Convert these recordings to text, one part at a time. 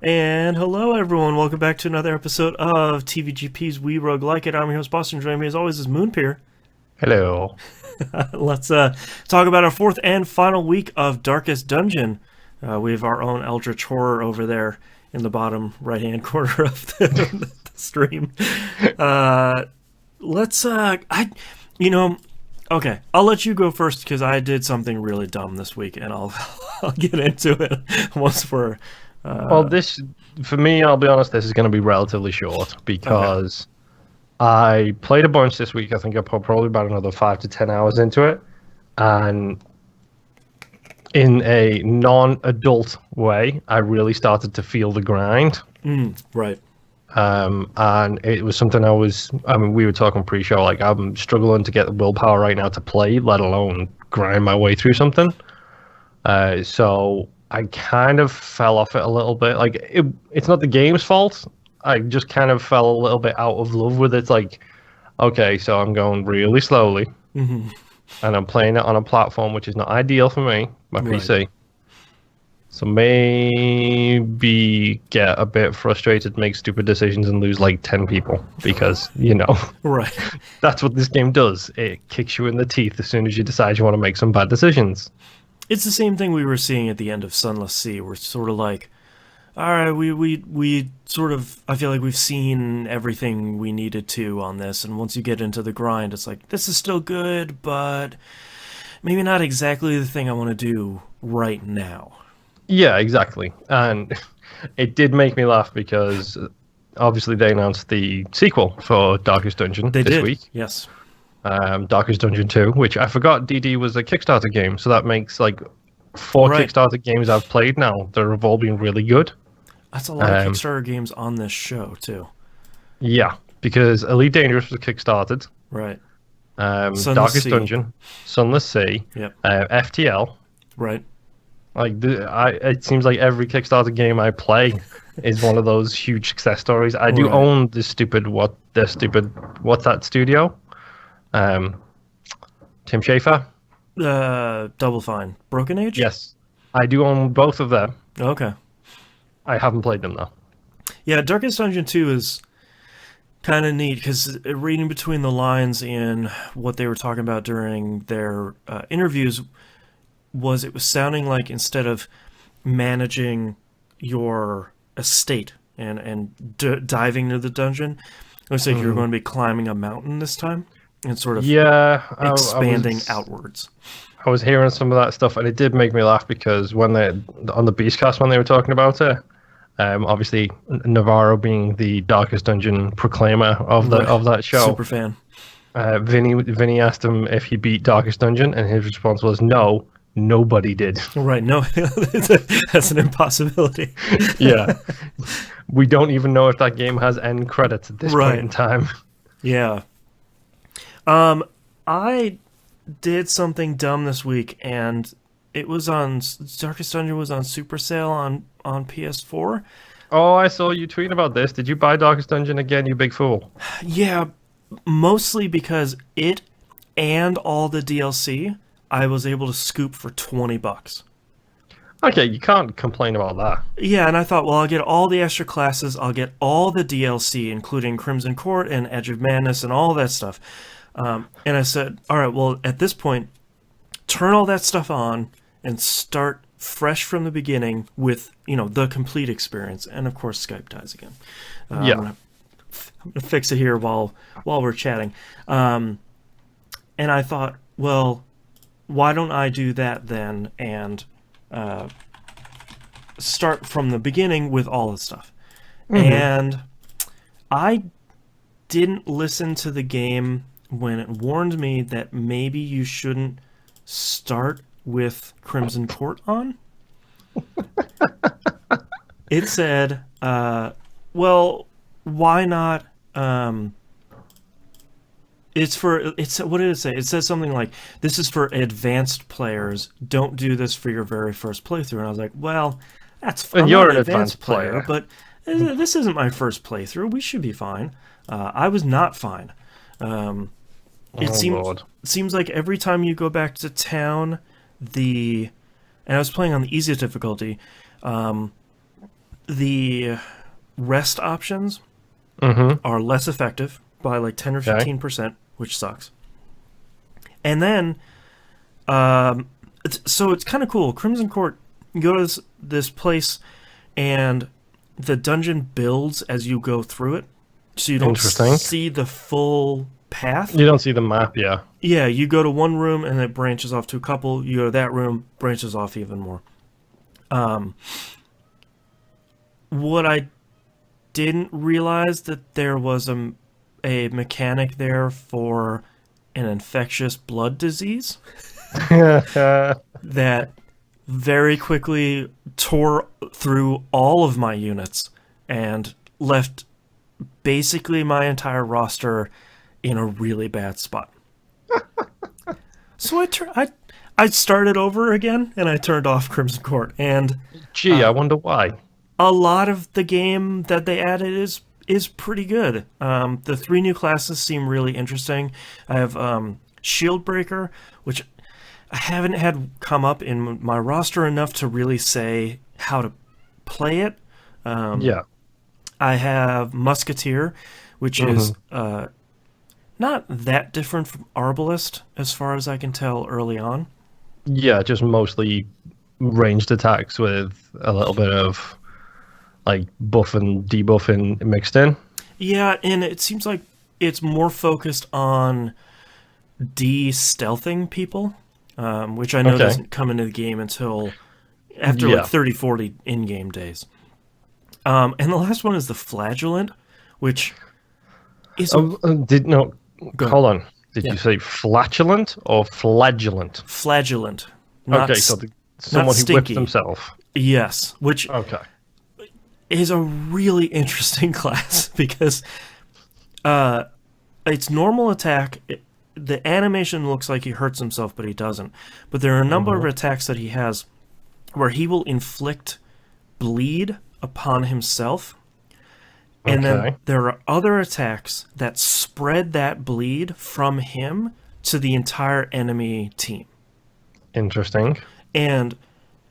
And hello, everyone. Welcome back to another episode of TVGP's We Roguelike It. I'm your host, Boston. Joining me, as always, is Moonpeer. Hello. Let's talk about our fourth and final week of Darkest Dungeon. We have our own Eldritch Horror over there in the bottom right-hand corner of the stream. Okay, I'll let you go first because I did something really dumb this week, and I'll get into it once we're... Well, for me, I'll be honest, this is going to be relatively short because I played a bunch this week. I think I put probably about another 5 to 10 hours into it. And in a non-adult way, I really started to feel the grind. Right. And it was something we were talking pre-show, like I'm struggling to get the willpower right now to play, let alone grind my way through something. So I kind of fell off it a little bit. Like it's not the game's fault. I just kind of fell a little bit out of love with it. Like, okay, so I'm going really slowly, and I'm playing it on a platform which is not ideal for me, my PC. So maybe get a bit frustrated, make stupid decisions, and lose like 10 people because, Right. That's what this game does. It kicks you in the teeth as soon as you decide you want to make some bad decisions. It's the same thing we were seeing at the end of Sunless Sea. We're sort of like, all right, we sort of, I feel like we've seen everything we needed to on this, and once you get into the grind, it's like, this is still good, but maybe not exactly the thing I want to do right now. Yeah, exactly. And it did make me laugh because obviously they announced the sequel for Darkest Dungeon this week. Yes. Darkest Dungeon 2, which I forgot DD was a Kickstarter game, so that makes like 4 Kickstarter games I've played now that have all been really good. That's a lot of Kickstarter games on this show, too. Yeah, because Elite Dangerous was kickstarted. Right. Darkest Dungeon, Sunless Sea, FTL. Right. Like it seems like every Kickstarter game I play is one of those huge success stories. I do own what's that studio? Tim Schafer. Double Fine. Broken Age? Yes. I do own both of them. Okay. I haven't played them though. Yeah, Darkest Dungeon 2 is kind of neat because reading between the lines in what they were talking about during their interviews it was sounding like instead of managing your estate and diving into the dungeon, it looks like you're going to be climbing a mountain this time and sort of expanding outwards. I was hearing some of that stuff, and it did make me laugh because when on the Beastcast when they were talking about it, obviously Navarro being the Darkest Dungeon proclaimer of that show, super fan. Vinny asked him if he beat Darkest Dungeon, and his response was no. Nobody did. Right, no, that's an impossibility. Yeah. We don't even know if that game has end credits at this point in time. Yeah. I did something dumb this week, and it was on Darkest Dungeon was on Super Sale on PS4. Oh, I saw you tweeting about this. Did you buy Darkest Dungeon again, you big fool? Yeah, mostly because it and all the DLC I was able to scoop for $20. Okay, you can't complain about that. Yeah, and I thought, well, I'll get all the extra classes, I'll get all the DLC, including Crimson Court and Edge of Madness and all that stuff. And I said, all right, well, at this point, turn all that stuff on and start fresh from the beginning with, the complete experience. And, of course, Skype dies again. Yeah. I'm going to fix it here while we're chatting. And I thought, well, why don't I do that then and start from the beginning with all the stuff? And I didn't listen to the game when it warned me that maybe you shouldn't start with Crimson Court on. It said, well, why not... what did it say? It says something like, this is for advanced players. Don't do this for your very first playthrough. And I was like, well, that's fine. You're an advanced player. But this isn't my first playthrough. We should be fine. I was not fine. It seems like every time you go back to town, and I was playing on the easiest difficulty, the rest options Mm-hmm. are less effective by like 10 or Okay. 15%, which sucks. And then, so it's kind of cool. Crimson Court, you go to this place, and the dungeon builds as you go through it, so you don't Interesting. see the full path. You don't see the map, yeah. Yeah, you go to one room and it branches off to a couple. You go to that room, branches off even more. What I didn't realize that there was a mechanic there for an infectious blood disease that very quickly tore through all of my units and left basically my entire roster in a really bad spot. So I started over again and I turned off Crimson Court, and Gee, I wonder why. a lot of the game that they added is pretty good. The three new classes seem really interesting. I have Shieldbreaker, which I haven't had come up in my roster enough to really say how to play it. Yeah. I have Musketeer, which is not that different from Arbalist as far as I can tell early on. Yeah, just mostly ranged attacks with a little bit of like buff and debuffing mixed in. Yeah, and it seems like it's more focused on de-stealthing people, which I know Okay. doesn't come into the game until after Yeah. like 30, 40 in-game days. And the last one is the Flagellant, which is Did no. Go Hold on. Did Yeah. you say flatulent or flagellant? flagellant. Not Okay, so someone who whips stinky. himself. Yes, which Okay. is a really interesting class because its normal attack, the animation looks like he hurts himself, but he doesn't. But there are a number of attacks that he has where he will inflict bleed upon himself. And then Okay. there are other attacks that spread that bleed from him to the entire enemy team. Interesting. And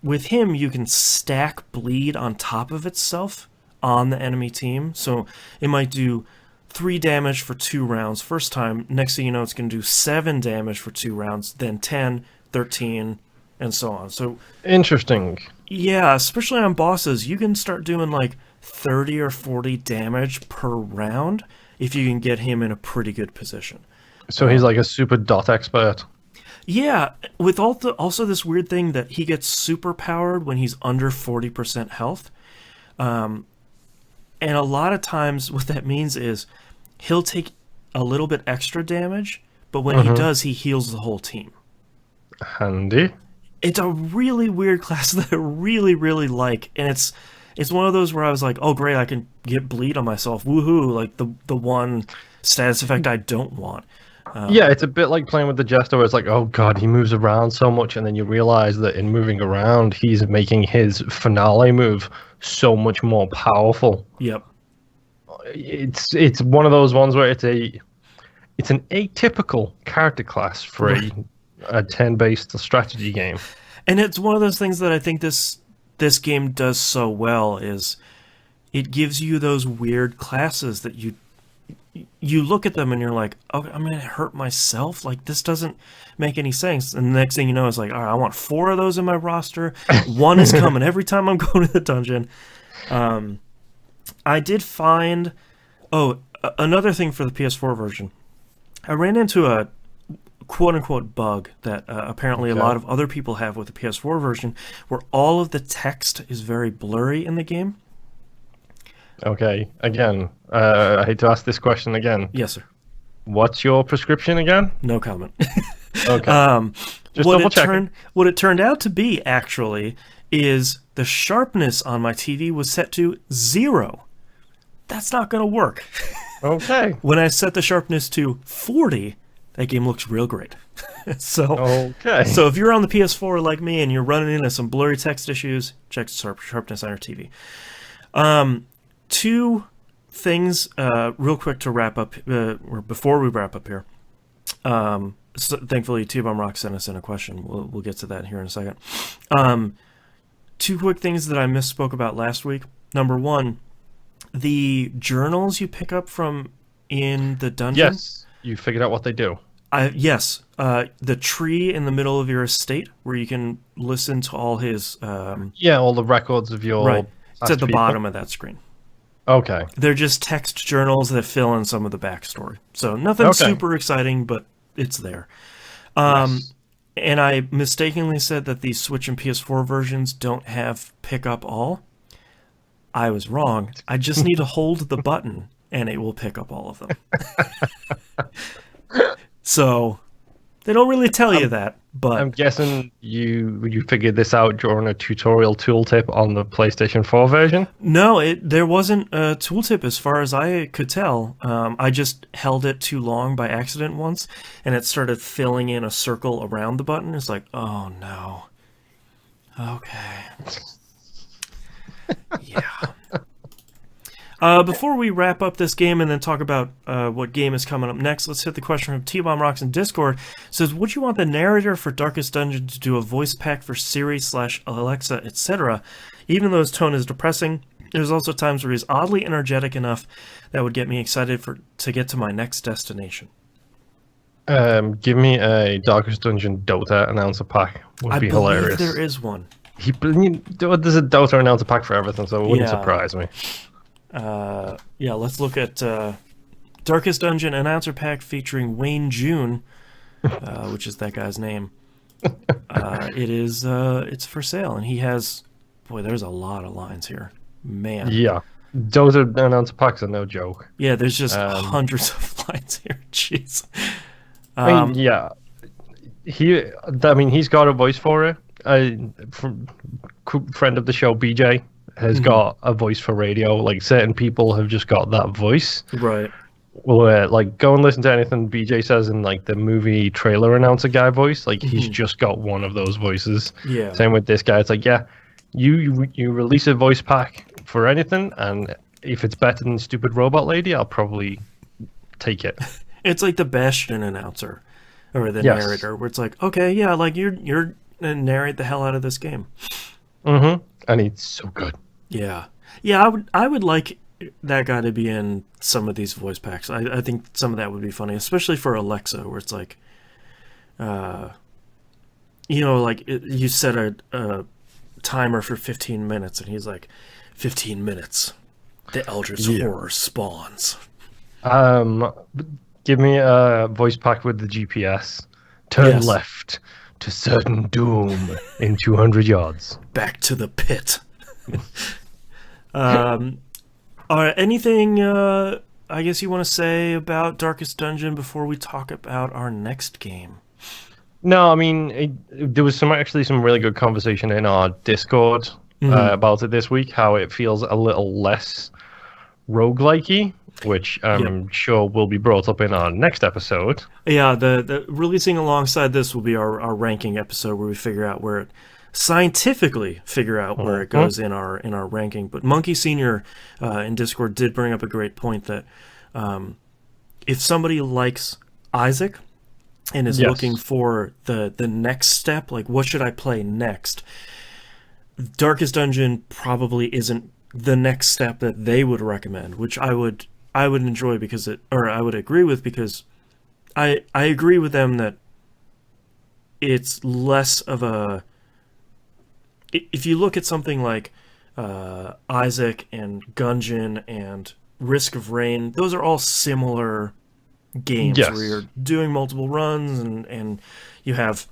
with him, you can stack bleed on top of itself on the enemy team. So it might do 3 damage for 2 rounds first time. Next thing you know, it's going to do 7 damage for 2 rounds, then 10, 13, and so on. So Interesting. yeah, especially on bosses, you can start doing like 30 or 40 damage per round if you can get him in a pretty good position. So he's like a super dot expert. Yeah, with also this weird thing that he gets super powered when he's under 40% health. And a lot of times what that means is he'll take a little bit extra damage, but when he does, he heals the whole team. Handy. It's a really weird class that I really, really like, and it's one of those where I was like, oh great, I can get bleed on myself, woohoo, like the one status effect I don't want. Yeah, it's a bit like playing with the Jester where it's like, oh god, he moves around so much, and then you realize that in moving around, he's making his finale move so much more powerful. Yep. It's one of those ones where it's an atypical character class for a 10-based strategy game. And it's one of those things that I think this game does so well is it gives you those weird classes that you look at them and you're like, oh, I'm gonna hurt myself. Like this doesn't make any sense. And the next thing you know, it's like, all right, I want 4 of those in my roster. One is coming every time I'm going to the dungeon. I did find another thing for the PS4 version. I ran into a quote-unquote bug that apparently a lot of other people have with the PS4 version, where all of the text is very blurry in the game. Okay, again, I hate to ask this question again. Yes, sir. What's your prescription again? No comment. Okay. Just double checking. What it turned out to be, actually, is the sharpness on my TV was set to 0. That's not going to work. Okay. When I set the sharpness to 40, that game looks real great. Okay. So if you're on the PS4 like me and you're running into some blurry text issues, check sharpness on your TV. 2 things real quick to wrap up, or before we wrap up here. So thankfully, T-Bomb Rock sent us in a question. We'll get to that here in a second. 2 quick things that I misspoke about last week. Number one, the journals you pick up from in the dungeon. Yes, you figured out what they do. Yes, the tree in the middle of your estate where you can listen to all his. Yeah, all the records of Right, your it's at past the people. bottom of that screen. Okay. They're just text journals that fill in some of the backstory. So nothing Okay. super exciting, but it's there. Um, Yes. and I mistakenly said that the Switch and PS4 versions don't have pick up all. I was wrong. I just need to hold the button and it will pick up all of them. So they don't really tell you that, but I'm guessing you figured this out during a tutorial tooltip on the PlayStation 4 version. no, there wasn't a tooltip as far as I could tell. I just held it too long by accident once, and it started filling in a circle around the button. It's like, oh no. Okay. Yeah. Before we wrap up this game and then talk about what game is coming up next, let's hit the question from T-Bomb Rocks in Discord. It says, would you want the narrator for Darkest Dungeon to do a voice pack for Siri/Alexa, etc.? Even though his tone is depressing, there's also times where he's oddly energetic enough that would get me excited to get to my next destination. Give me a Darkest Dungeon Dota announcer pack. Would I be believe hilarious. there is one. There's a Dota announcer pack for everything, so it wouldn't Yeah. surprise me. Yeah, let's look at Darkest Dungeon announcer pack featuring Wayne June, which is that guy's name. It's for sale, and he has, boy, there's a lot of lines here, man. Yeah, Dota announcer packs are no joke. Yeah, there's just hundreds of lines here. Jeez. I mean, yeah, he's got a voice for it. Friend of the show, BJ, has got a voice for radio. Like, certain people have just got that voice. Right. Well, like, go and listen to anything BJ says in like the movie trailer announcer guy voice. Like, he's just got one of those voices. Yeah. Same with this guy. It's like, yeah, you release a voice pack for anything, and if it's better than Stupid Robot Lady, I'll probably take it. It's like the Bastion announcer, or the Yes. narrator, where it's like, okay, yeah, like you're gonna narrate the hell out of this game. Mm-hmm. And it's so good. Yeah, yeah, I would like that guy to be in some of these voice packs. I think some of that would be funny, especially for Alexa, where it's like, you set a timer for 15 minutes, and he's like, 15 minutes, the Eldritch Horror spawns. Give me a voice pack with the GPS. Turn left to certain doom in 200 yards. Back to the pit. All right, anything I guess you want to say about Darkest Dungeon before we talk about our next game? No, I mean, there was some really good conversation in our Discord about it this week, how it feels a little less roguelike-y, which I'm sure will be brought up in our next episode. Yeah, the releasing alongside this will be our ranking episode where we scientifically figure out where it goes in our ranking. But Monkey Senior in Discord did bring up a great point that if somebody likes Isaac and is looking for the next step, like what should I play next, Darkest Dungeon probably isn't the next step that they would recommend, which I would enjoy I would agree with, because I agree with them that it's less of a. If you look at something like Isaac and Gungeon and Risk of Rain, those are all similar games where you're doing multiple runs and you have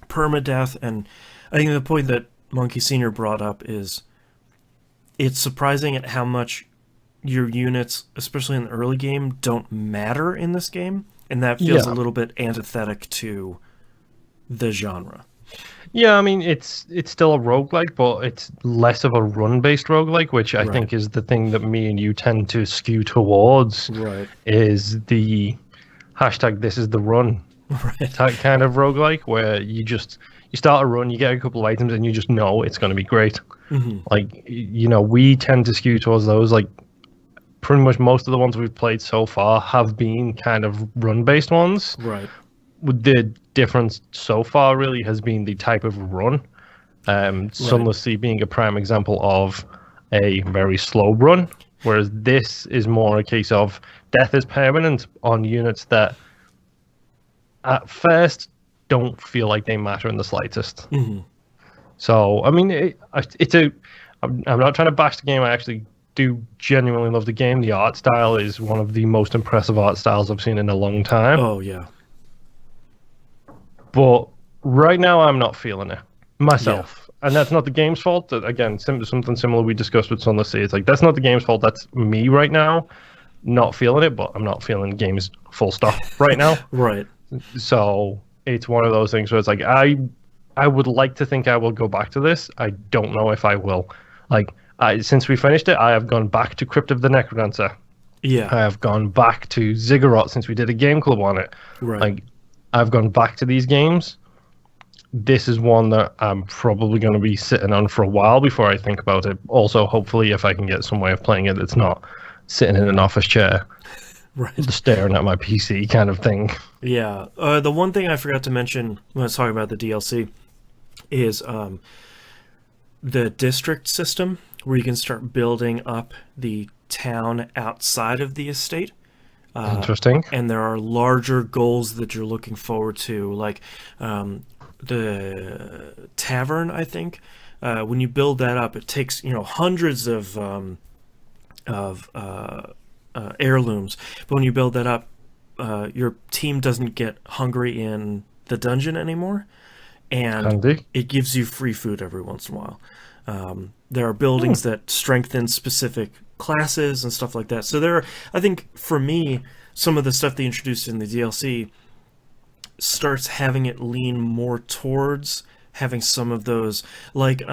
permadeath. And I think the point that Monkey Senior brought up is it's surprising at how much your units, especially in the early game, don't matter in this game, and that feels a little bit antithetic to the genre. Yeah, I mean, it's still a roguelike, but it's less of a run-based roguelike, which I think is the thing that me and you tend to skew towards, is the hashtag this is the run type kind of roguelike, where you start a run, you get a couple of items, and you just know it's going to be great. Like, we tend to skew towards those. Like, pretty much most of the ones we've played so far have been kind of run-based ones. Right. The difference so far really has been the type of run. Sunless Sea being a prime example of a very slow run, whereas this is more a case of death is permanent on units that at first don't feel like they matter in the slightest. So, I mean, it's a. I'm not trying to bash the game. I actually do genuinely love the game. The art style is one of the most impressive art styles I've seen in a long time. Oh, yeah. But right now, I'm not feeling it myself. Yeah. And that's not the game's fault. Again, something similar we discussed with Sunless Sea. It's like, that's not the game's fault. That's me right now not feeling it, but I'm not feeling games full stop right now. Right. So it's one of those things where it's like, I would like to think I will go back to this. I don't know if I will. Like, since we finished it, I have gone back to Crypt of the Necrodancer. Yeah. I have gone back to Ziggurat since we did a game club on it. Right. Like, I've gone back to these games. This is one that I'm probably going to be sitting on for a while before I think about it. Also, hopefully, if I can get some way of playing it that's not sitting in an office chair, right, staring at my PC kind of thing. Yeah. The one thing I forgot to mention when I was talking about the DLC is the district system, where you can start building up the town outside of the estate. Interesting. And there are larger goals that you're looking forward to, like the tavern, I think. When you build that up, it takes hundreds of heirlooms. But when you build that up, your team doesn't get hungry in the dungeon anymore, and Handy. It gives you free food every once in a while. There are buildings that strengthen specific classes and stuff like that. So there are, I think, for me, some of the stuff they introduced in the DLC starts having it lean more towards having some of those, like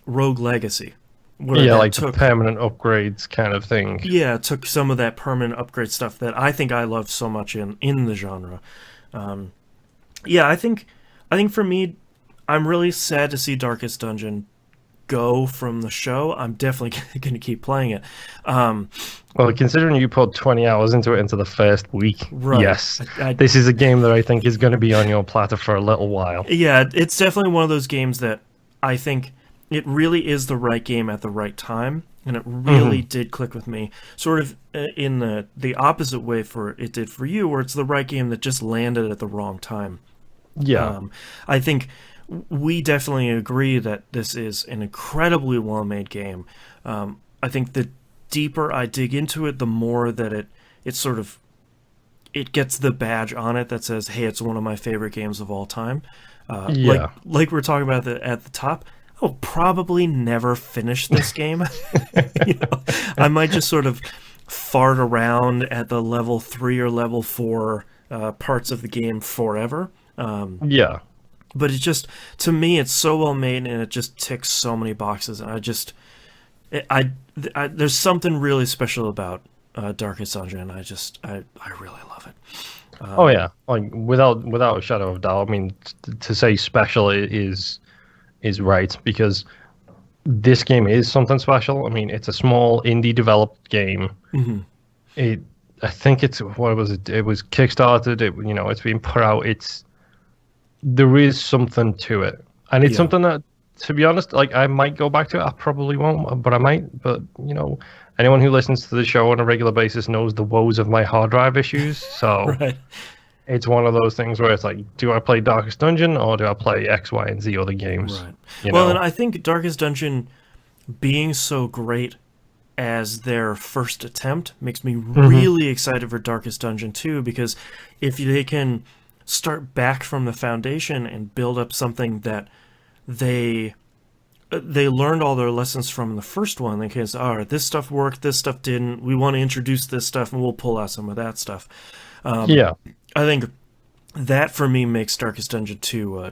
Rogue Legacy. Yeah, like the permanent upgrades kind of thing. Yeah, it took some of that permanent upgrade stuff that I think I love so much in the genre. Yeah, I think for me, I'm really sad to see Darkest Dungeon go from the show. I'm definitely going to keep playing it. Well, considering you put 20 hours into it into the first week, right. Yes, this is a game that I think is going to be on your platter for a little while. Yeah, it's definitely one of those games that I think it really is the right game at the right time, and it really did click with me. Sort of in the opposite way for it did for you, where it's the right game that just landed at the wrong time. Yeah. I think we definitely agree that this is an incredibly well-made game. I think the deeper I dig into it, the more that it gets the badge on it that says, hey, it's one of my favorite games of all time. Yeah. Like we were talking about at the top, I'll probably never finish this game. I might just sort of fart around at the level 3 or level 4 parts of the game forever. Yeah. But it just, to me, it's so well made, and it just ticks so many boxes. And there's something really special about Darkest Dungeon. I really love it. Oh yeah, like without a shadow of doubt. I mean, to say special is right, because this game is something special. I mean, it's a small indie developed game. I think it's, what was it? It was kickstarted. It's being put out. There is something to it, and it's something that, to be honest, like, I might go back to it. I probably won't, but I might. But anyone who listens to the show on a regular basis knows the woes of my hard drive issues. So right. It's one of those things where it's like, do I play Darkest Dungeon or do I play X, Y, and Z other games? Right. Well, and I think Darkest Dungeon being so great as their first attempt makes me really excited for Darkest Dungeon 2, because if they can start back from the foundation and build up something that they learned all their lessons from the first one, they can say, all right, this stuff worked, this stuff didn't, we want to introduce this stuff, and we'll pull out some of that stuff. I think that, for me, makes Darkest Dungeon 2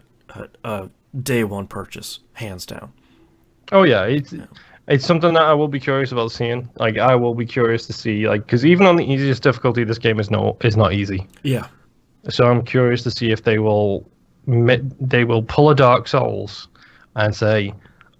a day one purchase, hands down. Oh yeah, it's something that I will be curious about seeing. Like, I will be curious to see, like, because even on the easiest difficulty, this game is not easy. Yeah. So I'm curious to see if they will pull a Dark Souls and say,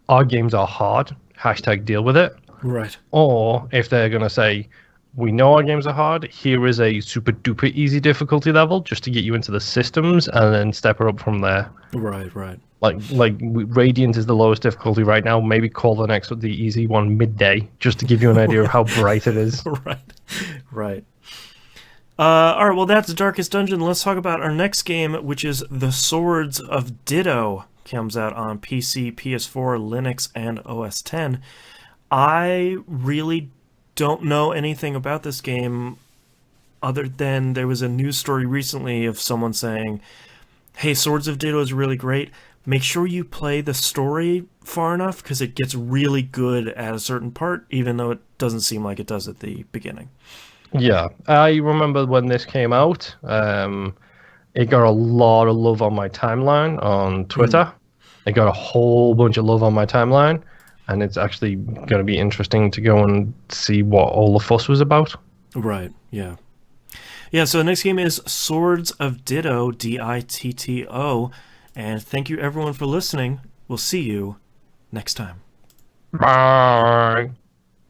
our games are hard, # deal with it. Right. Or if they're going to say, we know our games are hard. Here is a super duper easy difficulty level just to get you into the systems, and then step her up from there. Right, right. Like Radiant is the lowest difficulty right now. Maybe call the next the easy one midday, just to give you an idea of how bright it is. Right, right. All right, well, that's Darkest Dungeon. Let's talk about our next game, which is The Swords of Ditto. Comes out on PC, PS4, Linux, and OS X. I really don't know anything about this game other than there was a news story recently of someone saying, hey, Swords of Ditto is really great. Make sure you play the story far enough because it gets really good at a certain part, even though it doesn't seem like it does at the beginning. Yeah, I remember when this came out. It got a lot of love on my timeline on Twitter. It got a whole bunch of love on my timeline, and it's actually going to be interesting to go and see what all the fuss was about. Right, yeah. Yeah, so the next game is Swords of Ditto, Ditto, and thank you everyone for listening. We'll see you next time. Bye.